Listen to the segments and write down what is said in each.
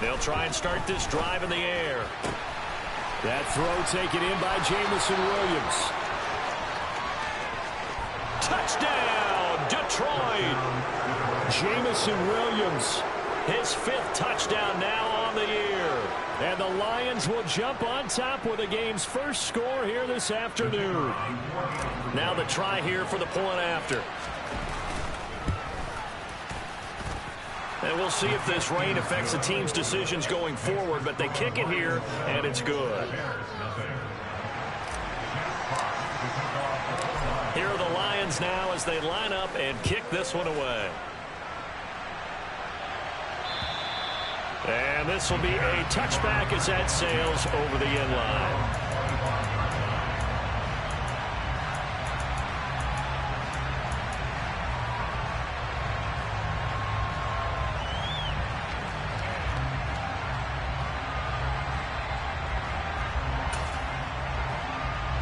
They'll try and start this drive in the air. That throw taken in by Jamison Williams. Touchdown, Detroit! Jamison Williams, his 5th touchdown now on the year. And the Lions will jump on top with the game's first score here this afternoon. Now the try here for the point after. And we'll see if this rain affects the team's decisions going forward, but they kick it here, and it's good. Here are the Lions now as they line up and kick this one away. And this will be a touchback as that sails over the end line.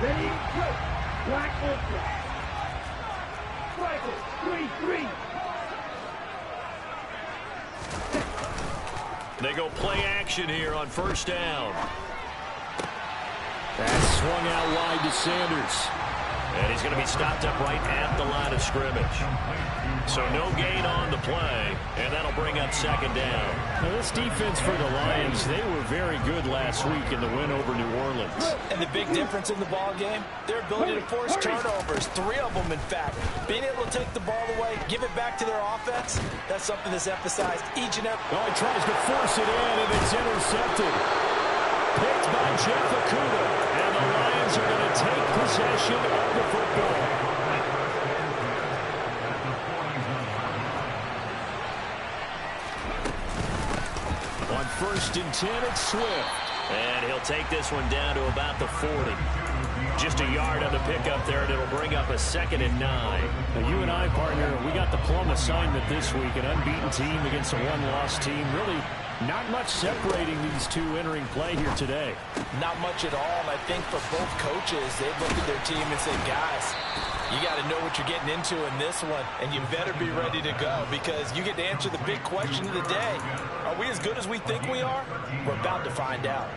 Ready, go. Black ultra. Rifle, 3-3. They go play action here on first down. That's swung out wide to Sanders. And he's going to be stopped up right at the line of scrimmage. So no gain on the play, and that'll bring up second down. Now this defense for the Lions, they were very good last week in the win over New Orleans. And the big difference in the ball game, their ability to force turnovers, 3 of them in fact. Being able to take the ball away, give it back to their offense, that's something that's emphasized each and every. Oh, he tries to force it in, and it's intercepted. Picked by Jeff Okudah, and the Lions are going to take possession of the football. On 1st and 10, it's Swift. And he'll take this one down to about the 40. Just a yard on the pickup there, and it'll bring up a 2nd and 9. Now, you and I, partner, we got the plum assignment this week, an unbeaten team against a one-loss team. Really not much separating these two entering play here today. Not much at all, and I think for both coaches, they've looked at their team and said, guys, you got to know what you're getting into in this one, and you better be ready to go because you get to answer the big question of the day. Are we as good as we think we are? We're about to find out.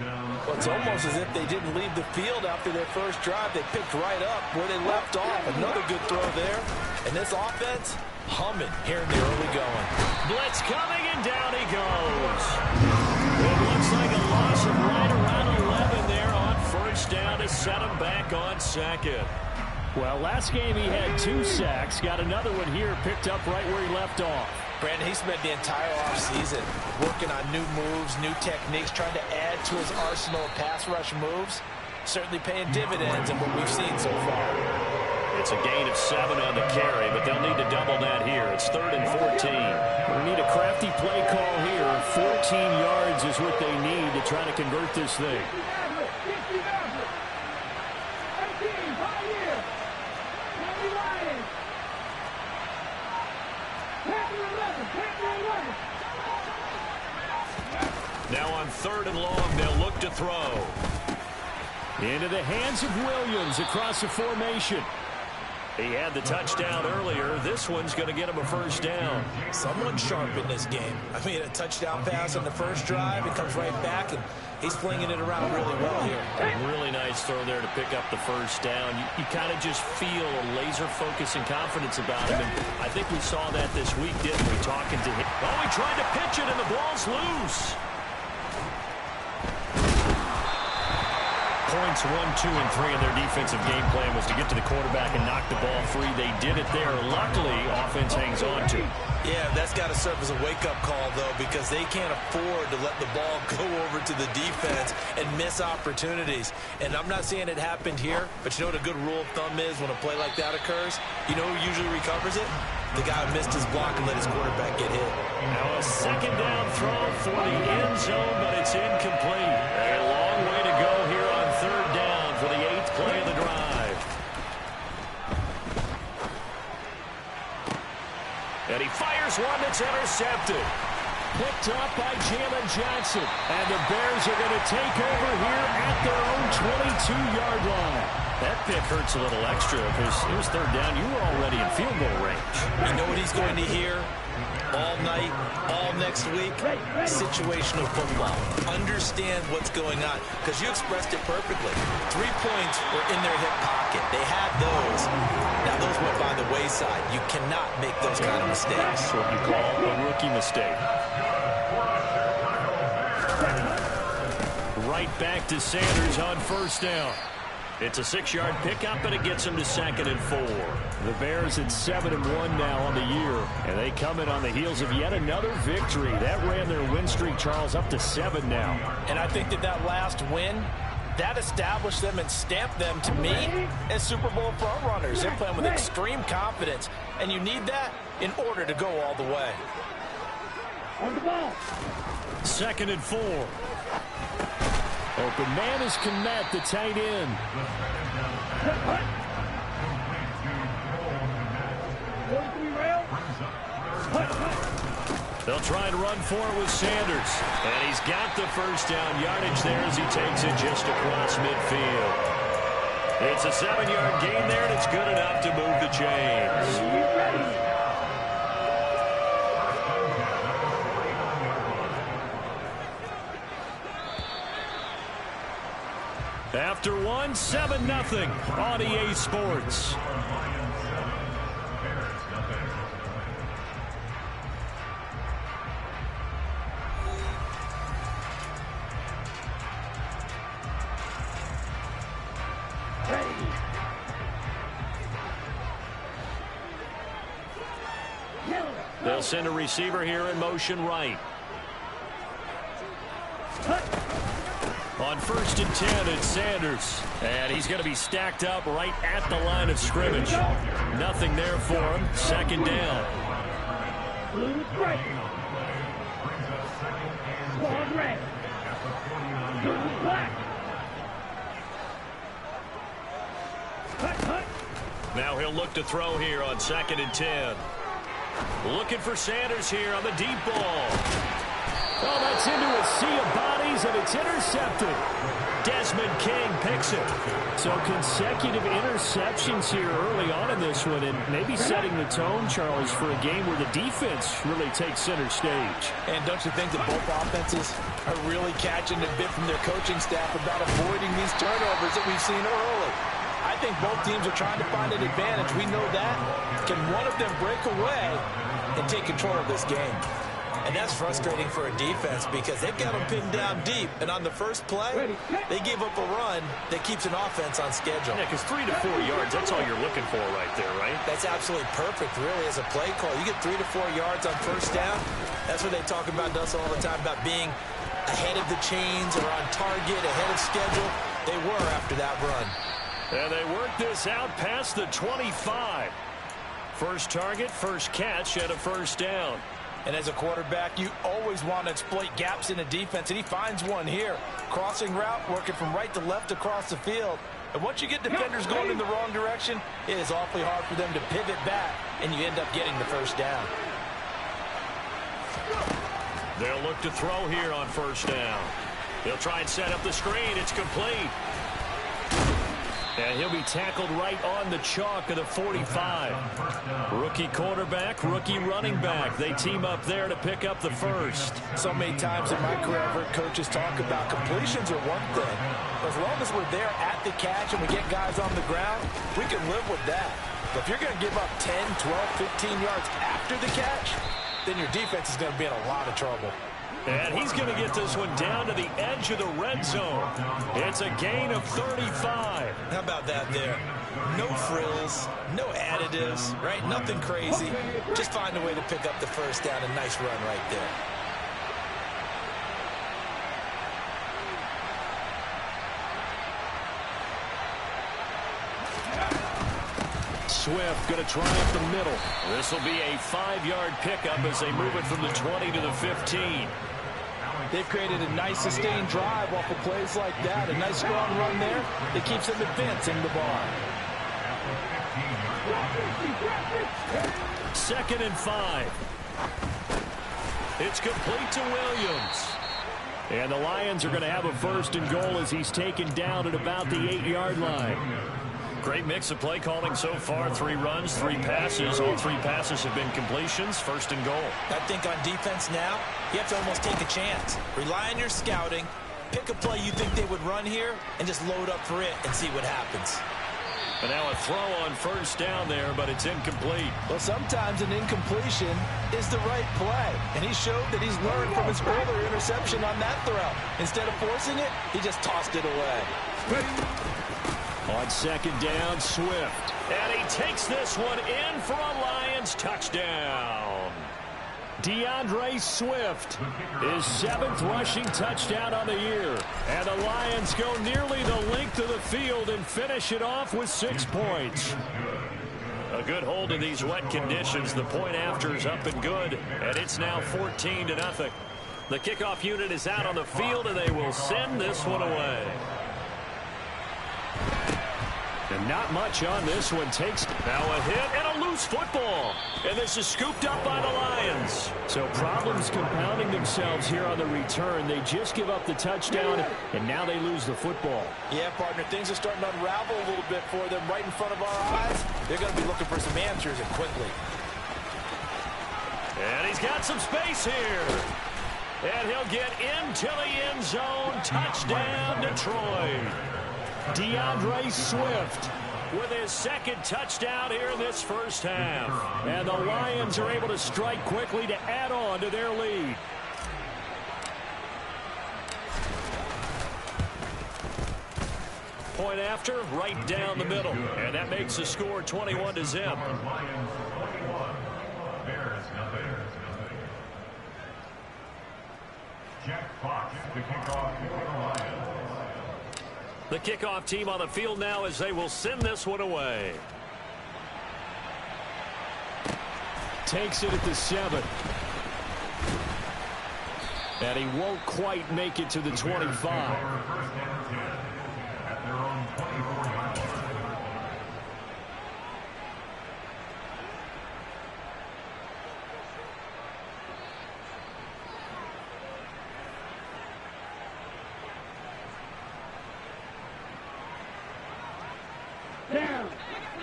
Well, it's almost as if they didn't leave the field after their first drive. They picked right up where they left off. Another good throw there. And this offense, humming here in the early going. Blitz coming, and down he goes. It looks like a loss of right around 11 there on first down to set him back on 2nd. Well, last game he had 2 sacks. Got another one here, picked up right where he left off. Brandon, he spent the entire offseason working on new moves, new techniques, trying to add to his arsenal of pass rush moves. Certainly paying dividends in what we've seen so far. It's a gain of 7 on the carry, but they'll need to double that here. It's 3rd and 14. We need a crafty play call here. 14 yards is what they need to try to convert this thing. Now on 3rd and long, they'll look to throw. Into the hands of Williams across the formation. He had the touchdown earlier. This one's going to get him a first down. Someone sharp in this game. I mean, a touchdown pass on the first drive. It comes right back, and he's flinging it around really well here. A really nice throw there to pick up the first down. You kind of just feel a laser focus and confidence about him, and I think we saw that this week, didn't we, talking to him. Oh, he tried to pitch it, and the ball's loose. Points 1, 2, and 3 in their defensive game plan was to get to the quarterback and knock the ball free. They did it there. Luckily, offense hangs on to. Yeah, that's got to serve as a wake-up call, though, because they can't afford to let the ball go over to the defense and miss opportunities. And I'm not saying it happened here, but you know what a good rule of thumb is when a play like that occurs? You know who usually recovers it? The guy who missed his block and let his quarterback get hit. Now a second down throw for the end zone, but it's incomplete. A long way to go here on 3rd down for the 8th play of the drive. And he fires one that's intercepted. Picked up by Jalen Johnson. And the Bears are going to take over here at their own 22-yard line. That pick hurts a little extra because it was third down. You were already in field goal range. You know what he's going to hear all night, all next week? Situational football. Understand what's going on, because you expressed it perfectly. 3 points were in their hip pocket. They had those. Now those went by the wayside. You cannot make those kind of mistakes. That's what you call a rookie mistake. Right back to Sanders on first down. It's a 6-yard pickup, and it gets him to 2nd and 4. The Bears at 7-1 now on the year, and they come in on the heels of yet another victory. That ran their win streak, Charles, up to 7 now. And I think that last win, that established them and stamped them, to me, as Super Bowl front runners. They're playing with extreme confidence, and you need that in order to go all the way. On the ball. 2nd and 4. Open man is Kmet, the tight end. They'll try and run for it with Sanders. And he's got the first down yardage there as he takes it just across midfield. It's a 7-yard gain there, and it's good enough to move the chains. After one, 7-0 on EA Sports. They'll send a receiver here in motion right. On 1st and 10, it's Sanders. And he's going to be stacked up right at the line of scrimmage. Nothing there for him. 2nd down. Blue right. Squad red. Blue black. Now he'll look to throw here on 2nd and 10. Looking for Sanders here on the deep ball. Oh, that's into a sea of bodies, and it's intercepted. Desmond King picks it. So consecutive interceptions here early on in this one, and maybe setting the tone, Charles, for a game where the defense really takes center stage. And don't you think that both offenses are really catching a bit from their coaching staff about avoiding these turnovers that we've seen early? I think both teams are trying to find an advantage. We know that. Can one of them break away and take control of this game? And that's frustrating for a defense because they've got them pinned down deep. And on the first play, they gave up a run that keeps an offense on schedule. Yeah, because 3 to 4 yards, that's all you're looking for right there, right? That's absolutely perfect, really, as a play call. You get 3 to 4 yards on first down. That's what they talk about, Dustin, all the time, about being ahead of the chains or on target, ahead of schedule. They were after that run. And they work this out past the 25. First target, first catch, and a first down. And as a quarterback, you always want to exploit gaps in a defense, and he finds one here. Crossing route, working from right to left across the field. And once you get defenders going in the wrong direction, it is awfully hard for them to pivot back, and you end up getting the first down. They'll look to throw here on first down. They'll try and set up the screen. It's complete. And he'll be tackled right on the chalk of the 45. Rookie quarterback, rookie running back. They team up there to pick up the first. So many times in my career, I've heard coaches talk about completions are one thing. As long as we're there at the catch and we get guys on the ground, we can live with that. But if you're going to give up 10, 12, 15 yards after the catch, then your defense is going to be in a lot of trouble. And he's going to get this one down to the edge of the red zone. It's a gain of 35. How about that there? No frills, no additives, right? Nothing crazy. Just find a way to pick up the first down. A nice run right there. Swift going to try up the middle. This will be a 5-yard pickup as they move it from the 20 to the 15. They've created a nice sustained drive off of plays like that. A nice strong run there that keeps them advancing the ball. 2nd and 5. It's complete to Williams. And the Lions are going to have a 1st and goal as he's taken down at about the 8-yard line. Great mix of play calling so far. 3 runs, 3 passes. All 3 passes have been completions. 1st and goal. I think on defense now, you have to almost take a chance. Rely on your scouting. Pick a play you think they would run here and just load up for it and see what happens. And now a throw on 1st down there, but it's incomplete. Well, sometimes an incompletion is the right play. And he showed that he's learned from his earlier interception on that throw. Instead of forcing it, he just tossed it away. On 2nd down, Swift. And he takes this one in for a Lions touchdown. DeAndre Swift, his 7th rushing touchdown on the year. And the Lions go nearly the length of the field and finish it off with 6 points. A good hold in these wet conditions. The point after is up and good, and it's now 14-0. The kickoff unit is out on the field, and they will send this one away. And not much on this one. Takes now a hit and a loose football. And this is scooped up by the Lions. So problems compounding themselves here on the return. They just give up the touchdown, and now they lose the football. Yeah, partner, things are starting to unravel a little bit for them right in front of our eyes. They're going to be looking for some answers, and quickly. And he's got some space here. And he'll get into the end zone. Touchdown, Detroit. DeAndre Swift with his 2nd touchdown here in this 1st half. And the Lions are able to strike quickly to add on to their lead. Point after, right down the middle. And that makes the score 21-0. The kickoff team on the field now as they will send this one away. Takes it at the 7. And he won't quite make it to the 25.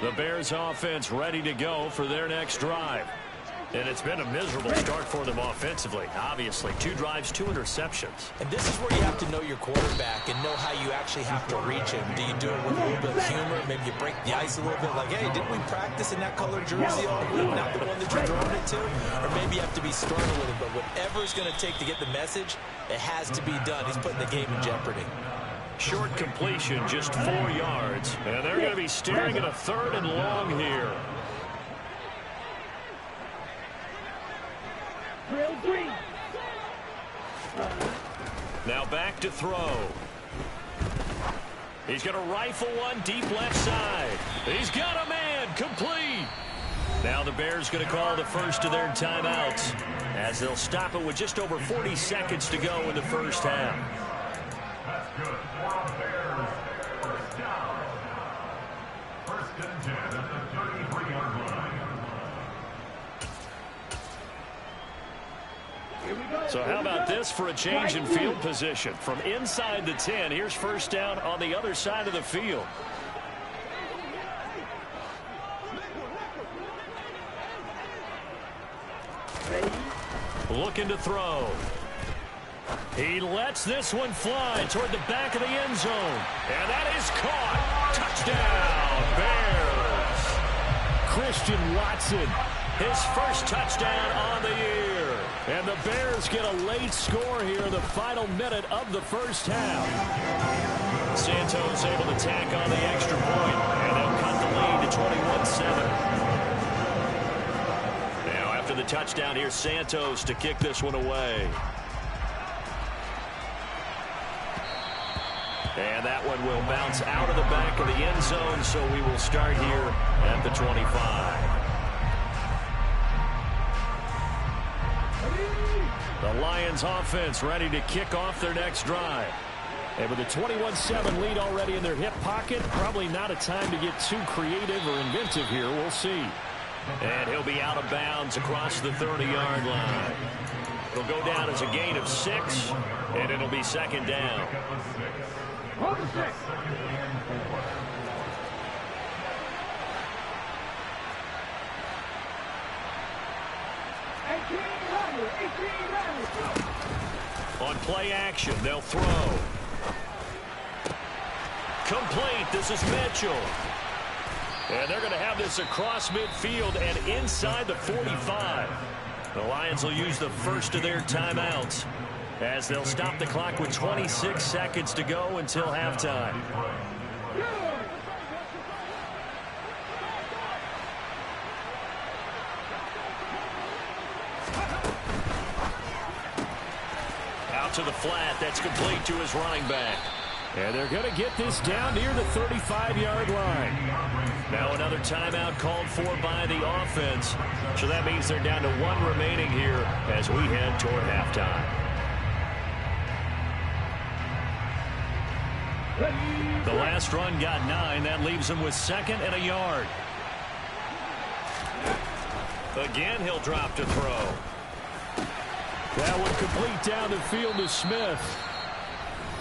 The Bears offense ready to go for their next drive. And it's been a miserable start for them offensively. Obviously, 2 drives, 2 interceptions. And this is where you have to know your quarterback and know how you actually have to reach him. Do you do it with a little bit of humor? Maybe you break the ice a little bit like, hey, didn't we practice in that color jersey all week, not the one that you're throwing it to? Or maybe you have to be stern a little bit. Whatever it's going to take to get the message, it has to be done. He's putting the game in jeopardy. Short completion, just 4 yards. And they're going to be staring at a 3rd and long here. Now back to throw. He's going to rifle one deep left side. He's got a man, complete. Now the Bears going to call the first of their timeouts as they'll stop it with just over 40 seconds to go in the 1st half. That's good. For Bears, 1st down. 1st and 10 at the 33-yard line. So how about this for a change in field position? From inside the 10, here's 1st down on the other side of the field. Looking to throw. He lets this one fly toward the back of the end zone. And that is caught. Touchdown, Bears. Christian Watson, his 1st touchdown on the year. And the Bears get a late score here in the final minute of the 1st half. Santos able to tack on the extra point, and they'll cut the lead to 21-7. Now after the touchdown, here's Santos to kick this one away. And that one will bounce out of the back of the end zone, so we will start here at the 25. The Lions offense ready to kick off their next drive. And with a 21-7 lead already in their hip pocket, probably not a time to get too creative or inventive here. We'll see. And he'll be out of bounds across the 30-yard line. It'll go down as a gain of 6, and it'll be 2nd down. On play action, they'll throw. Complete. This is Mitchell. And they're going to have this across midfield and inside the 45. The Lions will use the first of their timeouts as they'll stop the clock with 26 seconds to go until halftime. Out to the flat. That's complete to his running back. And they're going to get this down near the 35-yard line. Now another timeout called for by the offense. So that means they're down to one remaining here as we head toward halftime. The last run got 9. That leaves him with 2nd and a yard. Again, he'll drop to throw. That would complete down the field to Smith.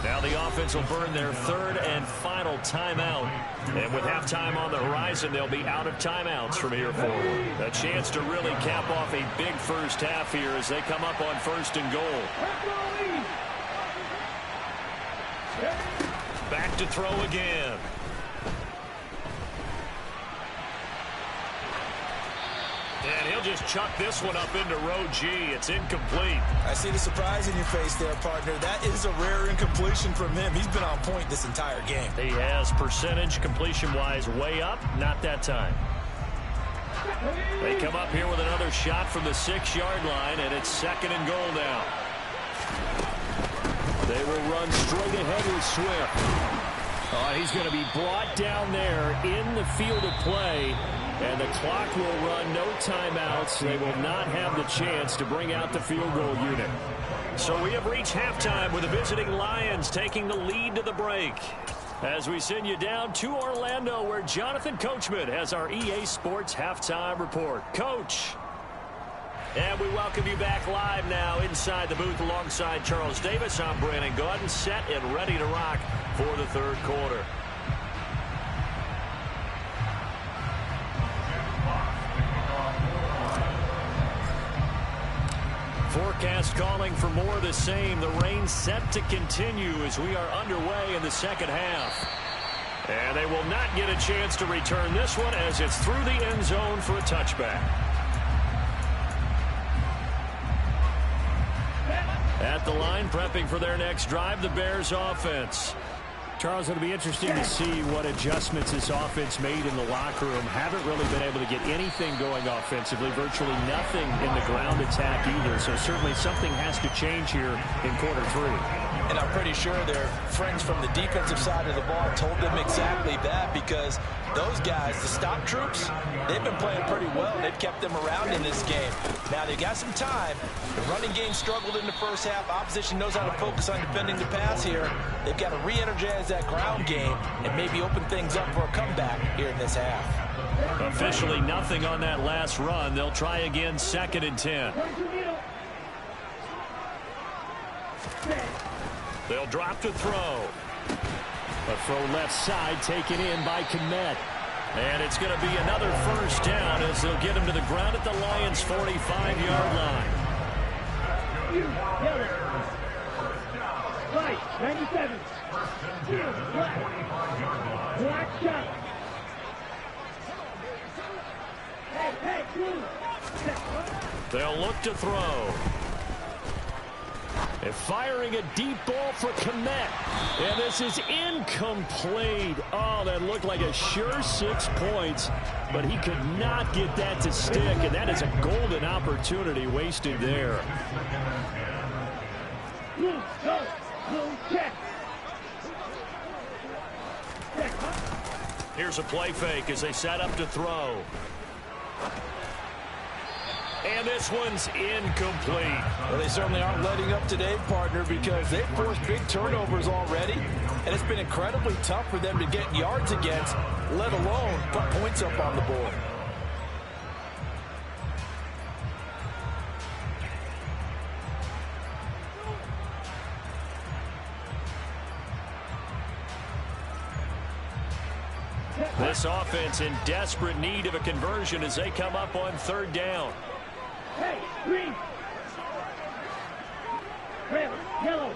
Now the offense will burn their 3rd and final timeout. And with halftime on the horizon, they'll be out of timeouts from here forward. A chance to really cap off a big first half here as they come up on 1st and goal. Back to throw again. And he'll just chuck this one up into row G. It's incomplete. I see the surprise in your face there, partner. That is a rare incompletion from him. He's been on point this entire game. He has percentage completion-wise way up. Not that time. They come up here with another shot from the 6-yard line, and it's 2nd and goal now. They will run straight ahead with Swift. He's going to be brought down there in the field of play. And the clock will run, no timeouts. They will not have the chance to bring out the field goal unit. So we have reached halftime with the visiting Lions taking the lead to the break. As we send you down to Orlando, where Jonathan Coachman has our EA Sports halftime report. Coach. And we welcome you back live now inside the booth alongside Charles Davis. I'm Brandon Gaudin, set and ready to rock for the 3rd quarter. Forecast calling for more of the same. The rain set to continue as we are underway in the 2nd half. And they will not get a chance to return this one as it's through the end zone for a touchback. At the line, prepping for their next drive, the Bears offense. Charles, it'll be interesting to see what adjustments this offense made in the locker room. Haven't really been able to get anything going offensively, virtually nothing in the ground attack either. So certainly something has to change here in quarter 3. And I'm pretty sure their friends from the defensive side of the ball told them exactly that, because those guys, the stop troops, they've been playing pretty well. They've kept them around in this game. Now, they got some time. The running game struggled in the first half. Opposition knows how to focus on defending the pass here. They've got to re-energize that ground game and maybe open things up for a comeback here in this half. Officially nothing on that last run. They'll try again, 2nd and 10. They'll drop to throw. A throw left side taken in by Kmet. And it's going to be another first down as they'll get him to the ground at the Lions' 45-yard line. Right, 97. Black shot. Hey, blue. They'll look to throw. They're firing a deep ball for Kmet. And this is incomplete. Oh, that looked like a sure 6 points. But he could not get that to stick. And that is a golden opportunity wasted there. Blue, go. Blue, check. Here's a play fake as they set up to throw. And this one's incomplete. Well, they certainly aren't letting up today, partner, because they've forced big turnovers already. And it's been incredibly tough for them to get yards against, let alone put points up on the board. This offense in desperate need of a conversion as they come up on 3rd down. Hey, green. Red, yellow.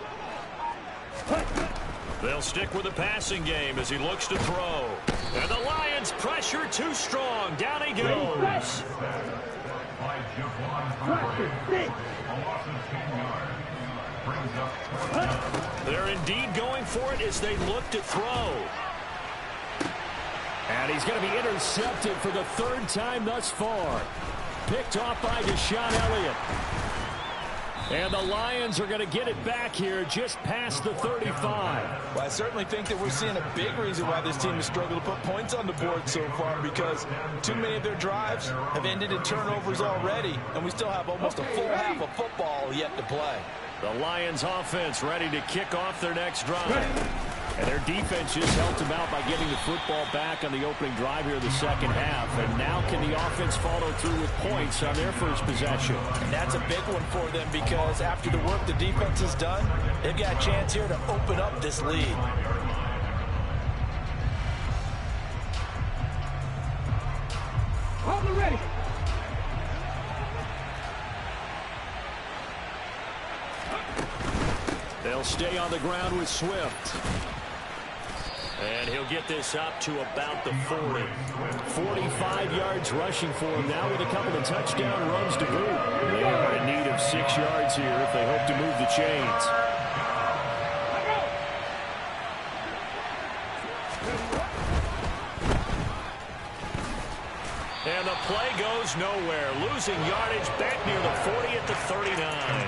They'll stick with the passing game as he looks to throw. And the Lions pressure too strong. Down he goes. Pressure, 6. They're indeed going for it as they look to throw. And he's going to be intercepted for the third time thus far. Picked off by Deshaun Elliott. And the Lions are going to get it back here just past the 35. Well, I certainly think that we're seeing a big reason why this team has struggled to put points on the board so far, because too many of their drives have ended in turnovers already, and we still have almost a full half of football yet to play. The Lions offense ready to kick off their next drive. And their defense just helped them out by getting the football back on the opening drive here in the second half. And now can the offense follow through with points on their first possession? And that's a big one for them, because after the work the defense has done, they've got a chance here to open up this lead. Hold it ready. They'll stay on the ground with Swift. And he'll get this up to about the 40. 45 yards rushing for him now with a couple of touchdown runs to boot. They are in need of 6 yards here if they hope to move the chains. And the play goes nowhere. Losing yardage back near the 40 at the 39.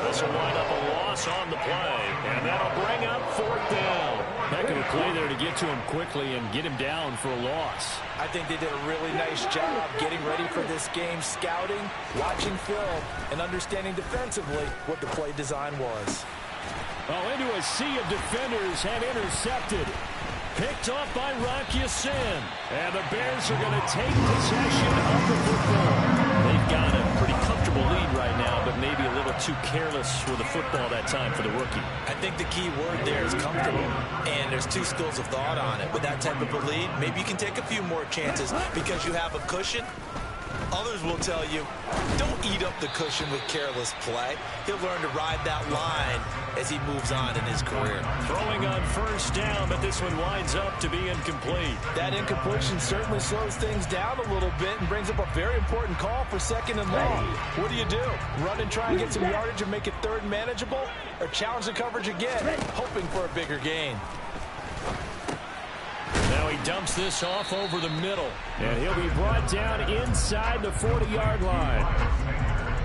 This will wind up a loss on the play. And that'll bring up 4th down. Heck of a play there to get to him quickly and get him down for a loss. I think they did a really nice job getting ready for this game, scouting, watching film, and understanding defensively what the play design was. Well, into a sea of defenders and intercepted. Picked off by Rocky Sin. And the Bears are going to take possession of the football. They've got a pretty comfortable lead right now, but maybe a little too careless with the football that time for the rookie. I think the key word there is comfortable, and there's two schools of thought on it. With that type of a lead, maybe you can take a few more chances because you have a cushion. Others will tell you, don't eat up the cushion with careless play. He'll learn to ride that line as he moves on in his career. Throwing on first down, but this one winds up to be incomplete. That incompletion certainly slows things down a little bit and brings up a very important call for 2nd and long. What do? Run and try and get some yardage and make it 3rd and manageable? Or challenge the coverage again, hoping for a bigger gain? Now he dumps this off over the middle. And he'll be brought down inside the 40-yard line.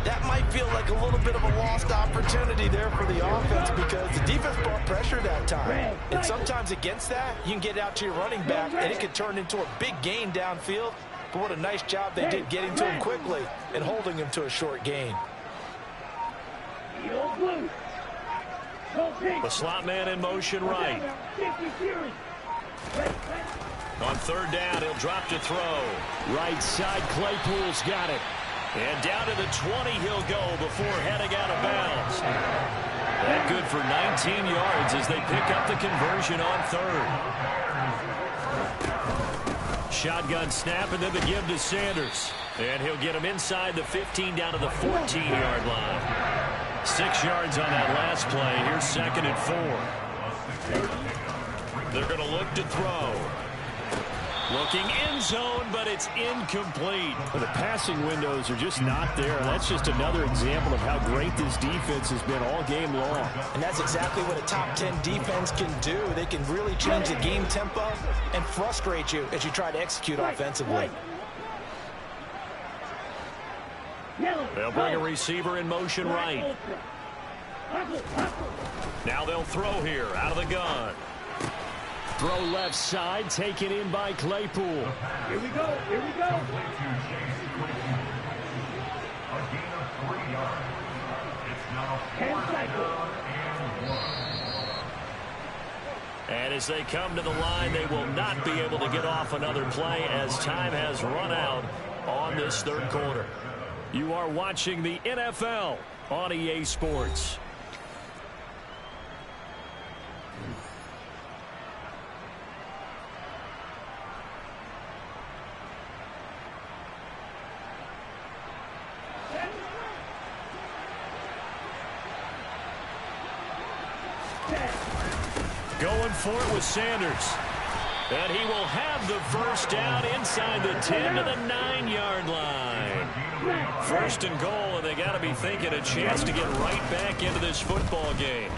That might feel like a little bit of a lost opportunity there for the offense, because the defense brought pressure that time. And sometimes against that, you can get out to your running back, and it could turn into a big gain downfield. But what a nice job they did getting to him quickly and holding him to a short gain. The slot man in motion right. On 3rd down, he'll drop to throw. Right side, Claypool's got it. And down to the 20 he'll go before heading out of bounds. That good for 19 yards as they pick up the conversion on 3rd. Shotgun snap and then the give to Sanders. And he'll get him inside the 15 down to the 14-yard line. 6 yards on that last play. Here's 2nd and 4. They're going to look to throw. Looking end zone, but it's incomplete. Well, the passing windows are just not there. That's just another example of how great this defense has been all game long. And that's exactly what a top 10 defense can do. They can really change the game tempo and frustrate you as you try to execute offensively. They'll bring a receiver in motion right. Now they'll throw here out of the gun. Throw left side, taken in by Claypool. Here we go. Here we go. A gain of 3 yards. It's now 10 seconds. And as they come to the line, they will not be able to get off another play as time has run out on this 3rd quarter. You are watching the NFL on EA Sports. for it with Sanders. And he will have the first down inside the 10 to the 9-yard line. First and goal, and they got to be thinking a chance to get right back into this football game.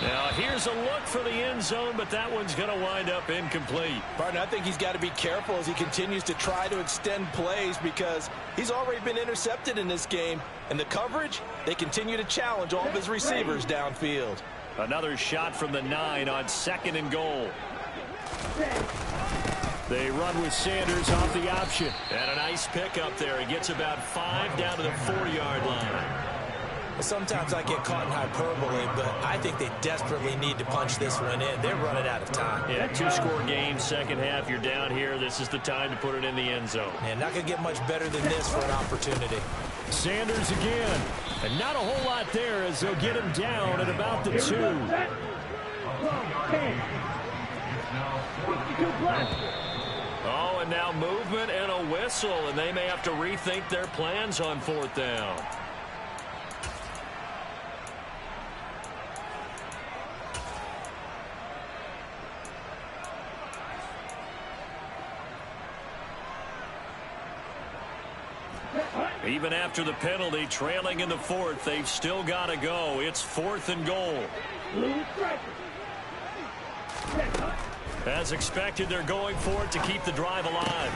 Now, here's a look for the end zone, but that one's going to wind up incomplete. Partner, I think he's got to be careful as he continues to try to extend plays because he's already been intercepted in this game. And the coverage, they continue to challenge all of his receivers downfield. Another shot from the 9 on 2nd and goal. They run with Sanders off the option. And a nice pickup there. He gets about 5 down to the 4-yard line. Sometimes I get caught in hyperbole, but I think they desperately need to punch this one in. They're running out of time. Yeah, 2-score game, second half. You're down here. This is the time to put it in the end zone. And not going to get much better than this for an opportunity. Sanders again. And not a whole lot there as they'll get him down at about the 2. Oh, and now movement and a whistle, and they may have to rethink their plans on 4th down. Even after the penalty, trailing in the 4th, they've still got to go. It's 4th and goal. As expected, they're going for it to keep the drive alive.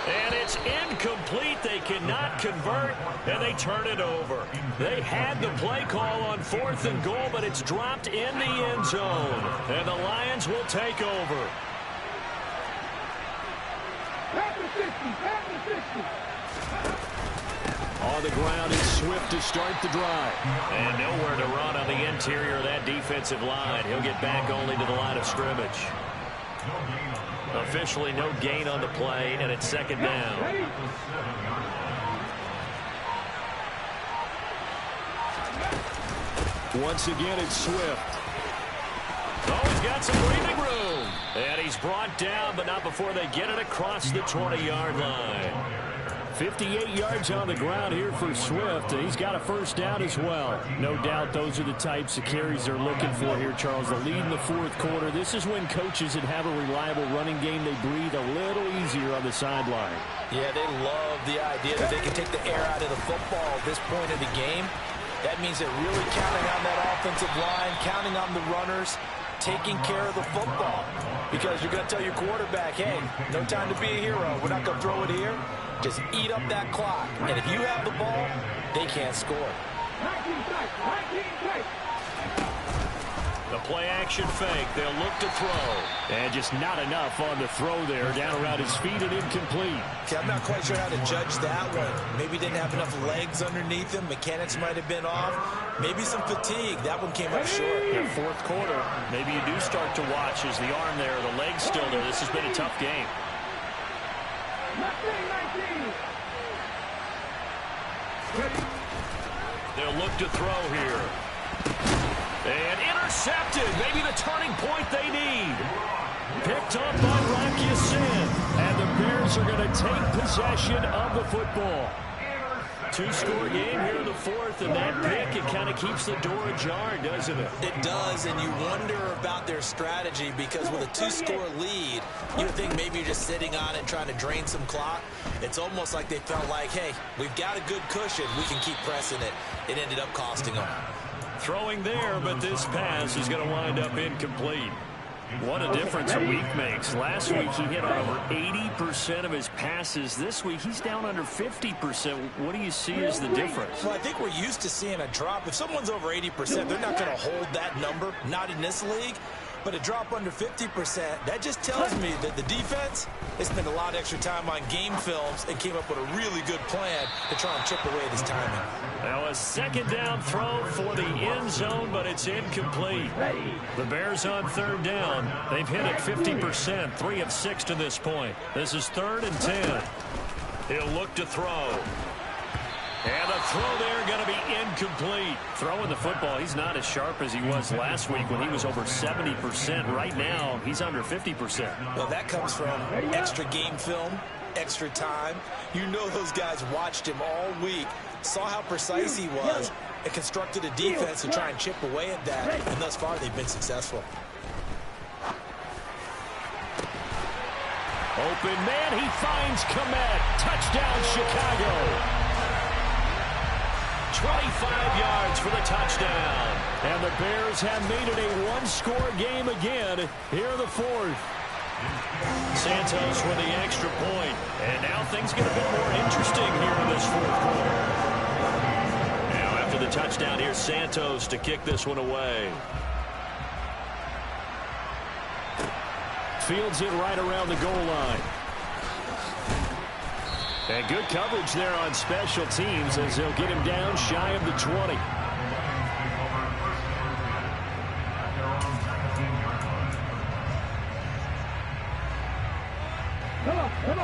And it's incomplete. They cannot convert, and they turn it over. They had the play call on 4th and goal, but it's dropped in the end zone. And the Lions will take over. On the ground, it's Swift to start the drive. And nowhere to run on the interior of that defensive line. He'll get back only to the line of scrimmage. Officially no gain on the play, and it's 2nd down. Once again, it's Swift. Oh, he's got some breathing room. And he's brought down, but not before they get it across the 20-yard line. 58 yards on the ground here for Swift, and he's got a first down as well. No doubt those are the types of carries they're looking for here, Charles. The lead in the 4th quarter. This is when coaches that have a reliable running game, they breathe a little easier on the sideline. Yeah, they love the idea that they can take the air out of the football at this point of the game. That means they're really counting on that offensive line, counting on the runners, taking care of the football. Because you're going to tell your quarterback, hey, no time to be a hero. We're not going to throw it here. Just eat up that clock. And if you have the ball, they can't score. The play-action fake. They'll look to throw. And just not enough on the throw there. Down around his feet and incomplete. Okay, I'm not quite sure how to judge that one. Maybe didn't have enough legs underneath him. Mechanics might have been off. Maybe some fatigue. That one came up short. In 4th quarter, maybe you do start to watch as the arm there, the leg's still there. This has been a tough game. They'll look to throw here. And intercepted. Maybe the turning point they need. Picked up by Rock Ya-Sin. And the Bears are going to take possession of the football. 2-score game here in the 4th, and that pick, it kind of keeps the door ajar, doesn't it? It does, and you wonder about their strategy because with a 2-score lead, you would think maybe you're just sitting on it trying to drain some clock. It's almost like they felt like, hey, we've got a good cushion. We can keep pressing it. It ended up costing them. Throwing there, but this pass is going to wind up incomplete. What a difference a week makes. Last week he hit over 80% of his passes. This week he's down under 50%. What do you see as the difference? Well, I think we're used to seeing a drop. If someone's over 80%, they're not going to hold that number, not in this league. But a drop under 50%, that just tells me that the defense, they spent a lot of extra time on game films and came up with a really good plan to try and chip away this timing. Now a 2nd down throw for the end zone, but it's incomplete. The Bears on 3rd down. They've hit it 50%, 3 of 6 to this point. This is 3rd and 10. He'll look to throw. And the throw there going to be incomplete. Throwing the football, he's not as sharp as he was last week when he was over 70%. Right now, he's under 50%. Well, that comes from extra game film, extra time. You know those guys watched him all week, saw how precise he was, and constructed a defense to try and chip away at that, and thus far they've been successful. Open man, he finds Komet. Touchdown, Chicago. 25 yards for the touchdown. And the Bears have made it a one-score game again here in the fourth. Santos with the extra point. And now things get a bit more interesting here in this fourth quarter. Now after the touchdown, here's Santos to kick this one away. Fields it right around the goal line. And good coverage there on special teams as they'll get him down shy of the 20.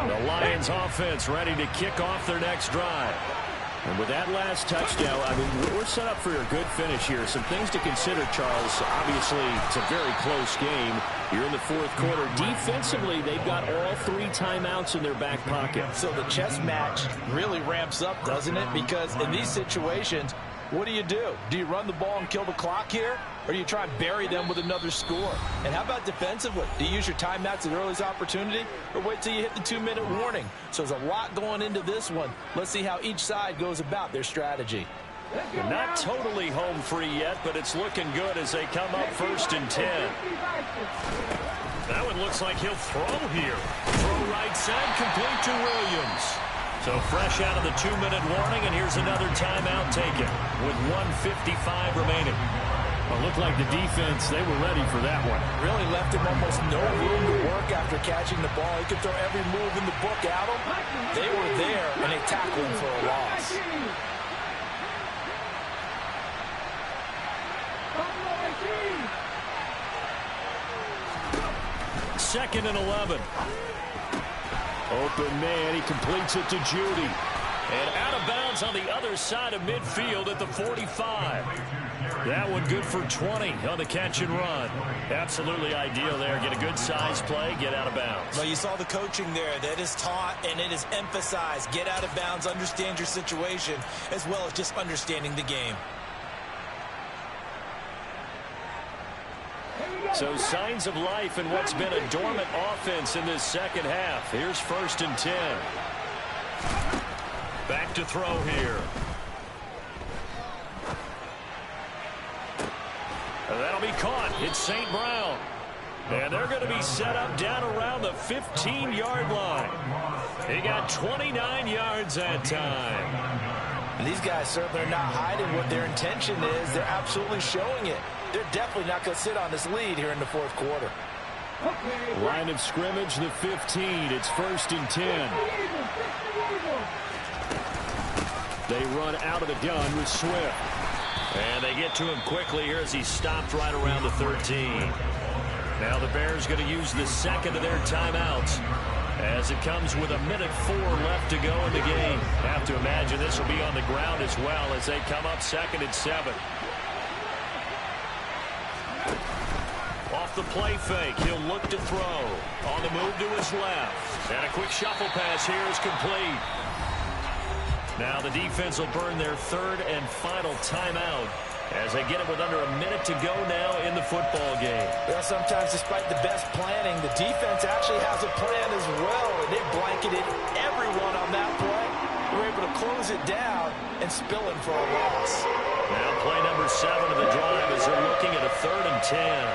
The Lions offense ready to kick off their next drive. And with that last touchdown, I mean, we're set up for a good finish here. Some things to consider, Charles. Obviously, it's a very close game. You're in the fourth quarter. Defensively, they've got all 3 timeouts in their back pocket. So the chess match really ramps up, doesn't it? Because in these situations, what do? Do you run the ball and kill the clock here? Or do you try and bury them with another score? And how about defensively? Do you use your timeouts at the earliest opportunity? Or wait till you hit the 2-minute warning? So there's a lot going into this one. Let's see how each side goes about their strategy. Not totally home free yet, but it's looking good as they come up 1st and 10. That one looks like he'll throw here. Throw right side, complete to Williams. So fresh out of the 2-minute warning, and here's another timeout taken with 1:55 remaining. Well, it looked like the defense, they were ready for that one. Really left him almost no room to work after catching the ball. He could throw every move in the book at him. They were there, and they tackled him for a loss. Second and 11. Open man, he completes it to Judy. And out of bounds on the other side of midfield at the 45. That one good for 20 on the catch and run. Absolutely ideal there. Get a good size play, get out of bounds. Well, you saw the coaching there. That is taught and it is emphasized. Get out of bounds, understand your situation, as well as just understanding the game. So signs of life in what's been a dormant offense in this second half. Here's 1st and 10. Back to throw here. And that'll be caught. It's St. Brown. And they're going to be set up down around the 15-yard line. He got 29 yards that time. And these guys certainly are not hiding what their intention is. They're absolutely showing it. They're definitely not going to sit on this lead here in the fourth quarter. Line of scrimmage, the 15. It's 1st and 10. They run out of the gun with Swift. And they get to him quickly here as he stopped right around the 13. Now the Bears going to use the second of their timeouts as it comes with 1:04 left to go in the game. Have to imagine this will be on the ground as well as they come up 2nd and 7. Off the play fake, he'll look to throw. On the move to his left. And a quick shuffle pass here is complete. Now the defense will burn their 3rd and final timeout as they get it with under a minute to go now in the football game. Well, sometimes despite the best planning, the defense actually has a plan as well, and they blanketed everyone on that play. They were able to close it down and spill it for a loss. Now play number 7 of the drive as they're looking at a 3rd and 10.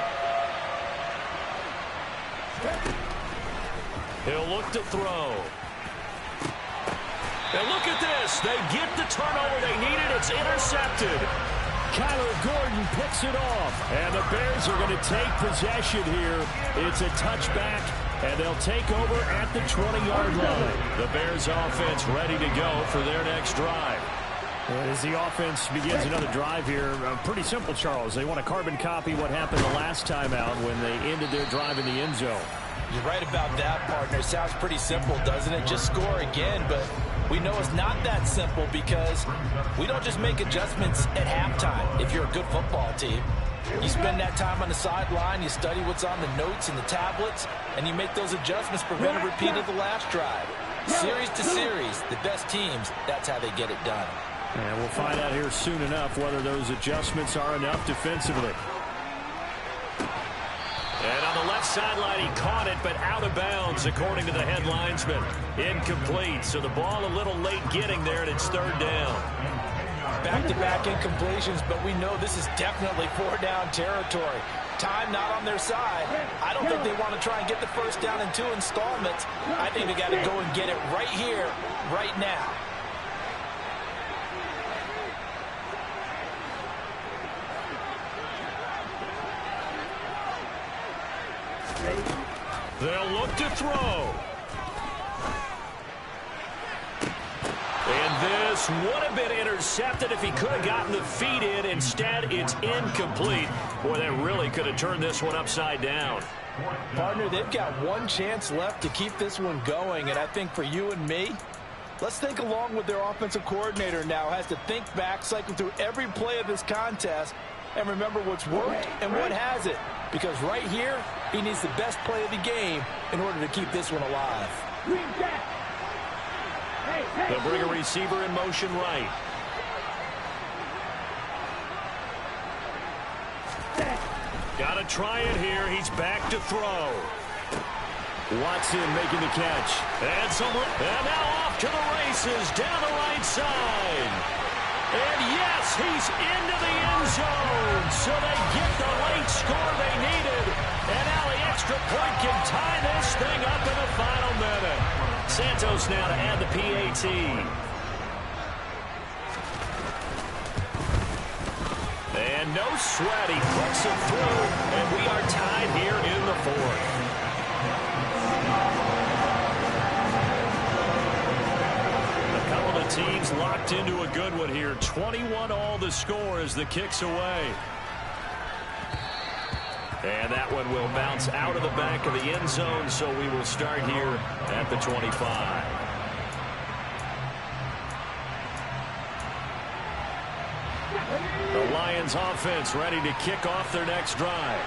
He'll look to throw. And look at this. They get the turnover they needed. It's intercepted. Kyler Gordon picks it off. And the Bears are going to take possession here. It's a touchback, and they'll take over at the 20-yard line. The Bears offense ready to go for their next drive. As the offense begins another drive here, pretty simple, Charles. They want to carbon copy what happened the last time out when they ended their drive in the end zone. You're right about that, partner. It sounds pretty simple, doesn't it? Just score again, but we know it's not that simple because we don't just make adjustments at halftime if you're a good football team. You spend that time on the sideline, you study what's on the notes and the tablets, and you make those adjustments, prevent a repeat of the last drive. Series to series, the best teams, that's how they get it done. And we'll find out here soon enough whether those adjustments are enough defensively. And on the left sideline, he caught it, but out of bounds, according to the head linesman. Incomplete, so the ball a little late getting there, and it's third down. Back-to-back incompletions, but we know this is definitely four-down territory. Time not on their side. I don't think they want to try and get the first down in 2 installments. I think they got to go and get it right here, right now. They'll look to throw. And this would have been intercepted if he could have gotten the feet in. Instead, it's incomplete. Boy, that really could have turned this one upside down. Partner, they've got one chance left to keep this one going, and I think for you and me, let's think along with their offensive coordinator now. Has to think back, cycle through every play of this contest, and remember what's worked and what hasn't. Because right here, he needs the best play of the game in order to keep this one alive. They'll bring a receiver in motion right. Got to try it here. He's back to throw. Watson making the catch. And now off to the races down the right side. And yes, he's into the end zone. So they get the late score they needed. And now the extra point can tie this thing up in the final minute. Santos now to add the PAT. And no sweat. He puts it through. And we are tied here in the fourth. Teams locked into a good one here. 21-all the score as the kick's away. And that one will bounce out of the back of the end zone, so we will start here at the 25. The Lions offense ready to kick off their next drive.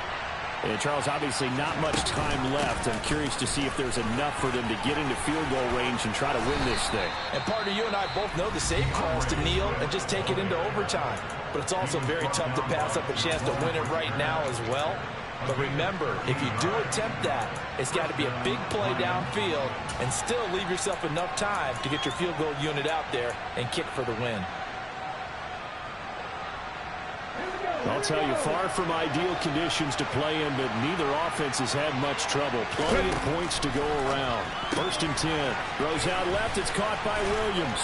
And Charles, obviously not much time left. I'm curious to see if there's enough for them to get into field goal range and try to win this thing. And partner, you and I both know the safe call is to kneel and just take it into overtime. But it's also very tough to pass up a chance to win it right now as well. But remember, if you do attempt that, it's got to be a big play downfield and still leave yourself enough time to get your field goal unit out there and kick for the win. I'll tell you, far from ideal conditions to play in, but neither offense has had much trouble. Plenty of points to go around. 1st and 10. Throws out left. It's caught by Williams.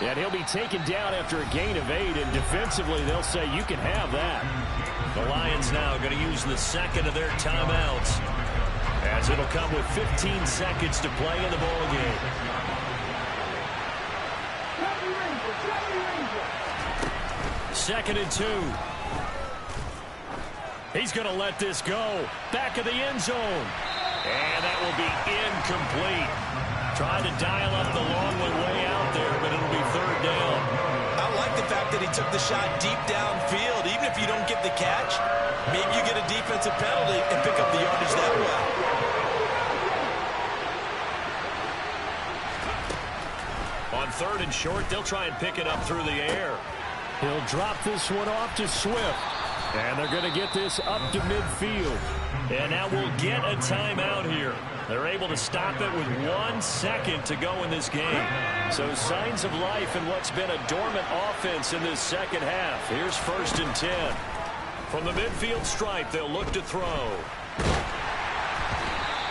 And he'll be taken down after a gain of 8, and defensively they'll say you can have that. The Lions now going to use the second of their timeouts, as it'll come with 15 seconds to play in the ballgame. 2nd and 2. He's going to let this go. Back of the end zone. And that will be incomplete. Trying to dial up the long one way out there, but it'll be 3rd down. I like the fact that he took the shot deep downfield. Even if you don't get the catch, maybe you get a defensive penalty and pick up the yardage that way. On 3rd and short, they'll try and pick it up through the air. He'll drop this one off to Swift. And they're going to get this up to midfield. And now we'll get a timeout here. They're able to stop it with 1 second to go in this game. So signs of life in what's been a dormant offense in this second half. Here's 1st and 10. From the midfield stripe, they'll look to throw.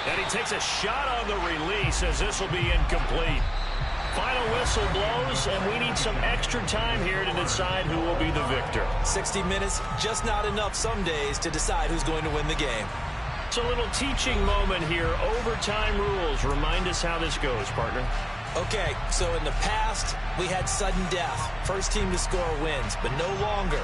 And he takes a shot on the release as this will be incomplete. Final whistle blows, and we need some extra time here to decide who will be the victor. 60 minutes, just not enough some days to decide who's going to win the game. It's a little teaching moment here. Overtime rules. Remind us how this goes, partner. Okay, so in the past, we had sudden death. First team to score wins, but no longer.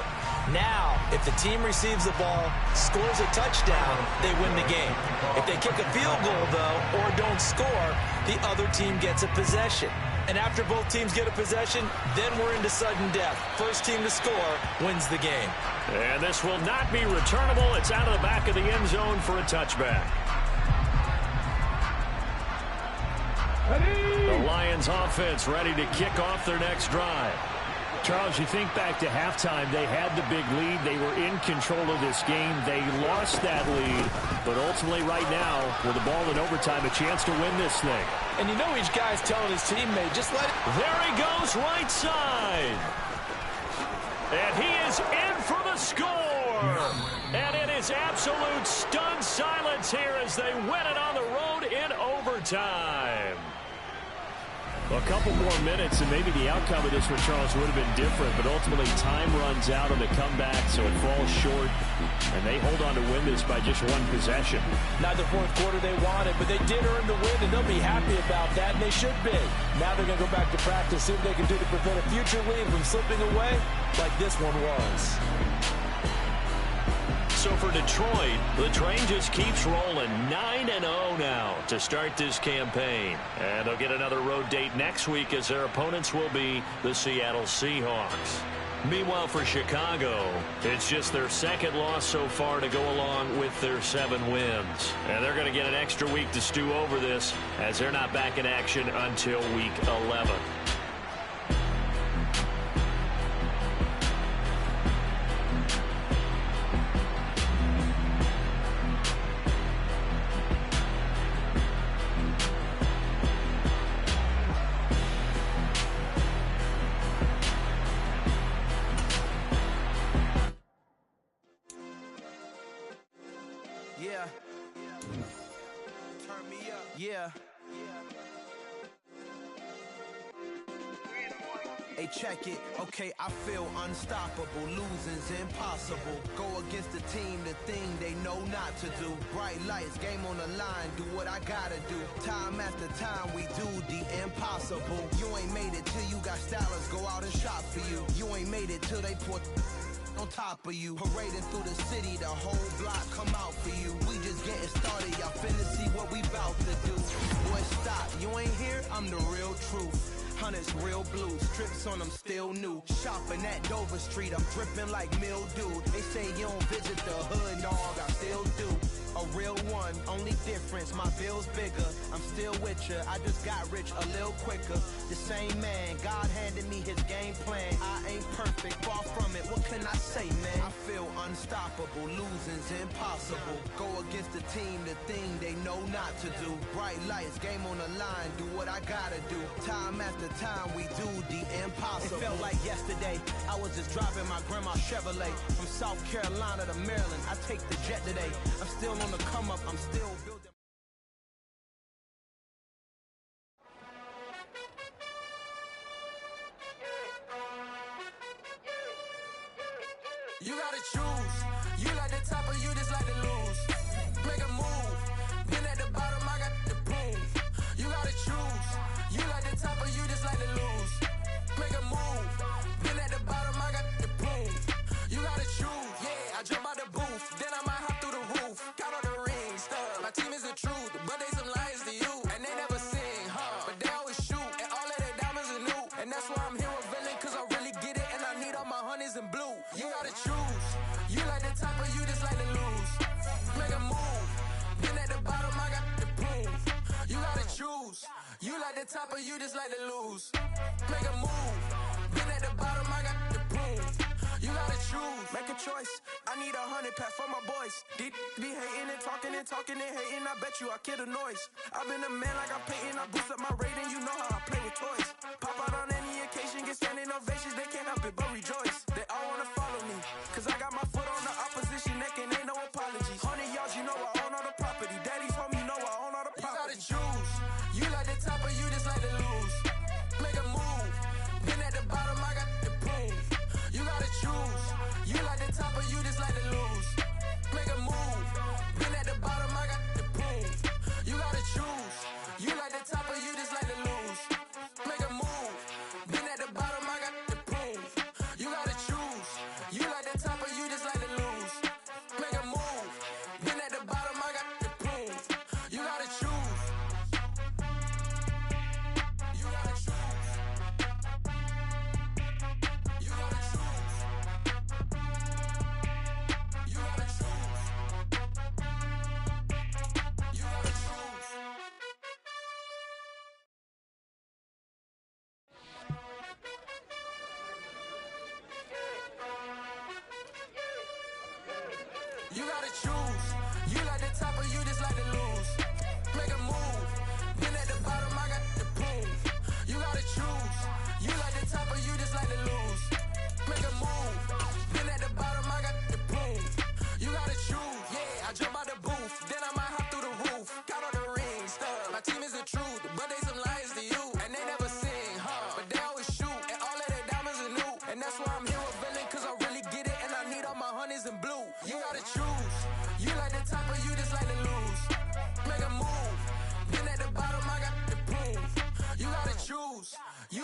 Now, if the team receives the ball, scores a touchdown, they win the game. If they kick a field goal, though, or don't score, the other team gets a possession. And after both teams get a possession, then we're into sudden death. First team to score wins the game. And this will not be returnable. It's out of the back of the end zone for a touchback. The Lions offense ready to kick off their next drive. Charles, you think back to halftime, they had the big lead. They were in control of this game. They lost that lead, but ultimately right now, with the ball in overtime, a chance to win this thing. And you know each guy's telling his teammate, just let it. There he goes, right side. And he is in for the score. And it is absolute stunned silence here as they win it on the road in overtime. A couple more minutes, and maybe the outcome of this one, Charles, would have been different. But ultimately, time runs out on the comeback, so it falls short. And they hold on to win this by just one possession. Not the fourth quarter they wanted, but they did earn the win, and they'll be happy about that, and they should be. Now they're going to go back to practice, see what they can do to prevent a future lead from slipping away like this one was. So for Detroit, the train just keeps rolling 9-0 now to start this campaign. And they'll get another road date next week as their opponents will be the Seattle Seahawks. Meanwhile, for Chicago, it's just their second loss so far to go along with their 7 wins. And they're going to get an extra week to stew over this as they're not back in action until week 11. Yeah. Turn me up. Yeah. Hey, check it. Okay, I feel unstoppable. Losing's impossible. Go against the team, the thing they know not to do. Bright lights, game on the line. Do what I gotta do. Time after time, we do the impossible. You ain't made it till you got stylers go out and shop for you. You ain't made it till they put on top of you. Parading through the city, the whole block come out for you. We just getting started, y'all finna see what we bout to do. Boy, stop, you ain't here, I'm the real truth. Hunters, real blue, strips on them still new. Shopping at Dover Street, I'm dripping like mildew. They say you don't visit the hood, dog, I still do. A real one, only difference, my bill's bigger. I'm still with ya, I just got rich a little quicker. The same man, God handed me his game plan. I ain't perfect, far from it, what can I say, man? I feel unstoppable, losing's impossible. Go against the team, the thing they know not to do. Bright lights, game on the line, do what I gotta do. Time after time, we do the impossible. It felt like yesterday, I was just driving my grandma's Chevrolet. From South Carolina to Maryland, I take the jet today. I'm still on the come up, I'm still building. You gotta choose. You like the top or you just like to lose. Make a move. Been at the bottom, I got the proof. You gotta choose. You like the top or you just like to lose. Make a move. Been at the bottom, I got the proof. You gotta choose. Yeah, I jump out the booth. Then I might hop through the roof. Got all the rings, stuff. My team is the truth, but they some liars to you. And they never sing, but they always shoot. And all of their diamonds are new. And that's why I'm here with Villain, cause I really get it. And I need all my honeys in blue. You gotta choose. You like the top or you just like to lose. Make a move. Been at the bottom, I got the proof. You gotta choose. You like the top or you just like to lose. Make a move. Been at the bottom, I got the proof. You gotta choose. Make a choice. I need 100 pack for my boys. Be hating and talking and hating. I bet you I kill the noise. I've been a man like I'm Peyton. I boost up my rating. You know how I play with toys. Pop out on any occasion, get standing ovations. They can't help it but rejoice. They all wanna follow me, cause I got my foot on the opposition neck and ain't no apologies. 100 yards, you know I own all the property. Daddy's home, you know I own all the property. You gotta choose. You like the top or you just like to lose. Make a move. Been at the bottom, I got the proof. You gotta choose. You like the top or you just like to lose. Make a move. Been at the bottom, I got the proof. You gotta choose. You like the top or you just like to lose. Make a move. Been at the bottom, I got the proof. You gotta choose. You like the top or you just like to gotta choose. You like the top or you just like the lose.